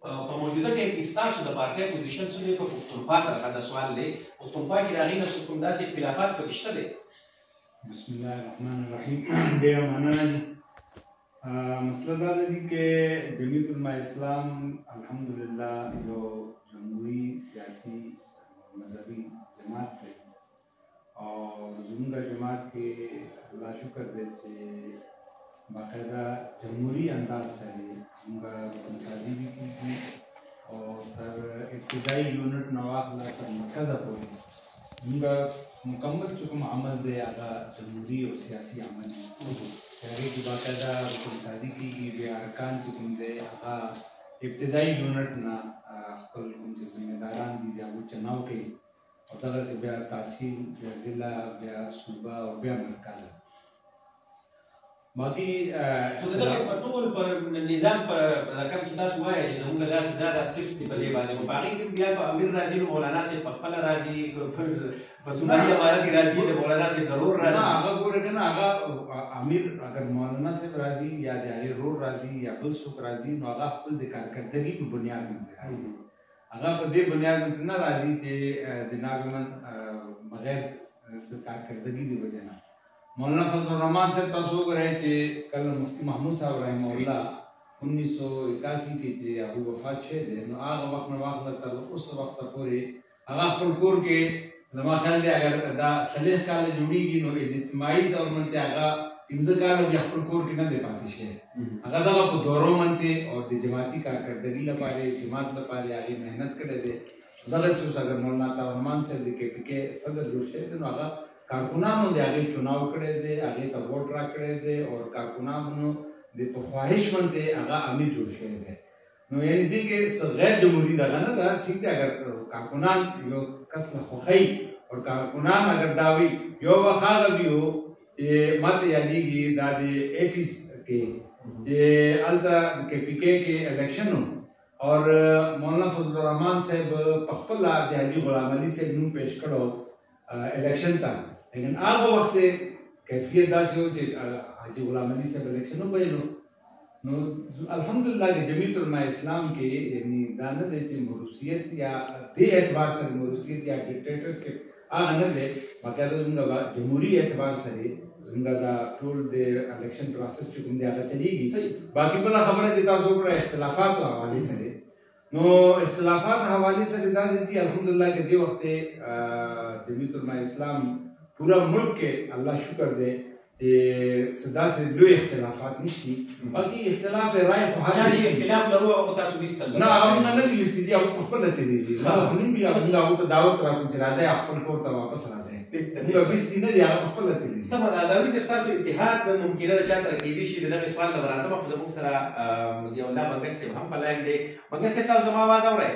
په موجوده ټایم کې ستاسو د پارټۍ پوزیشن څه دی په پښتونخوا طرحه دا سوال دی پښتونخوا کې د هغې نه کوم داسې اختلافات پکې شته دی؟ بسم الله الرحمن الرحیم. ډېره مننه. مسله دا ده چې جمعیت علماء اسلام الحمدلله یو جمهوري سیاسي مذهبي جماعت دی او زموږ جماعت کې الله شکر دی چې باقاعده جمهوري انداز سره زموږ رکنسازي بھی کیږي او تر ابتدایي یونټ نه واخله تر مرکزه پورې زموږ مکمل چې کوم عمل دی هغه جمهوري او سیاسي عمل دی چې هغې کې باقاعده رکنسازي کیږي بیا ارکان چې کوم دی هغه ابتدایي یونټ نه خپل کوم چې ذمهداران دي د هغو چناو کوي او دغسې بیا تحصیل بیا ضلع بیا صوبه او بیا مرکزه باقي خو د دغه په ټول په نظام په کوم چې تاسو وایئ چې زموږ داسې دا سټیپس دي په دې باندې خو په هغې کې بیا په امیر راځي نو مولانا صاحب په خپله راځي په صومالي امارت کې راځي د مولانا صاحب د رور راځي. نه هغه ګوره که نه هغه امیر اگر مولانا صاحب راځي یا د هغې رور راځي یا بل څوک راځي نو هغه خپل د کارکردګي په بنیاد باندې راځي. هغه په دې بنیاد باندې نه راځي چې د ناګمن بغیر کارکردګي د وجې نه. مولانا فضل الرحمان صاحب تاسو وګورئ چې کله مفتی محمود صاحب رحمه الله 1981 کې چې هغوی وفات شوی دی نو هغه وخت نه واخله تر اوس وخته پورې هغه خپل کور کې زما خیال دی اگر دا 40 کاله جوړېږي نو اجتماعي طور باندې هغه 15 کاله بیا خپل کور کې نه دی پاتې شوی. هغه دغه په دورو باندې او د جماعتي کارکردګي لپاره جماعت لپاره هغې محنت کړی دی. دغسې اوس اگر مولانا طاهرالرحمان صاحب د KPK صدر جوړ شوی دی نو هغه کارکنانو د هغې چناو کړی دی هغې ته ووټ راکړی دی او کارکنانو د په خواهش باندې هغه امیر جوړ شوی دی. نو یعنې دې کې څه غیر جمهوري دغه نه ده. ټیک دی اگر کارکنان یو کس له خوښوي او کارکنان اگر دا وي یو وخت هغه بي و چې ما ته یادېږي دا د 80s کې چې هلته د KPK کې الیکشن و او مولانا فضل الرحمان صاحب په خپله د حاجي غلام علي صاحب نوم پیش کړو الیکشن ته لیکن هغه وخت کیفیت داسې و چې حاجي غلام علي صاحب الیکشن وبایلو. نو الحمدلله د جمعیت علماء اسلام کې یعنی دا نه دی چې موروثیت یا دې اعتبار سره موروثیت یا ډیکټیټرشپ هغه نه دی باقاعده زموږ جمهوري اعتبار سره زموږ دا ټول د الیکشن پروسس چې کوم دی هغه چلیږي. باقي بله خبره چې تاسو وکړه اختلافاتو حوالې سره نو اختلافات حوالې سره دا دی چې الحمدلله که دې وخت جمعیت علماء اسلام پورا ملک کې الله شکر دی چې څه داسې لوی اختلافات نشته. باقي اختلاف رای خو چا چې اختلاف لرو هغه تاسو ویستل نه هغه موږ نه دي ویستي دي هغه په خپله تېرېږي. موږ بیا موږ هغو ته دعوت راکړو چې راځئ خپل کور ته واپس راځئ. موږ ویستي نه دي هغه په خپله تېرېږي. سمه ده عزاوي صاحب تاسو اتحاد ممکنه د چا سره کېدی شي د دغه سوال له مناسبه خو زموږ سره ضیاءالله بنګش صاحب هم په لاین دی. بنګش صاحب تاسو زما اواز اورئ؟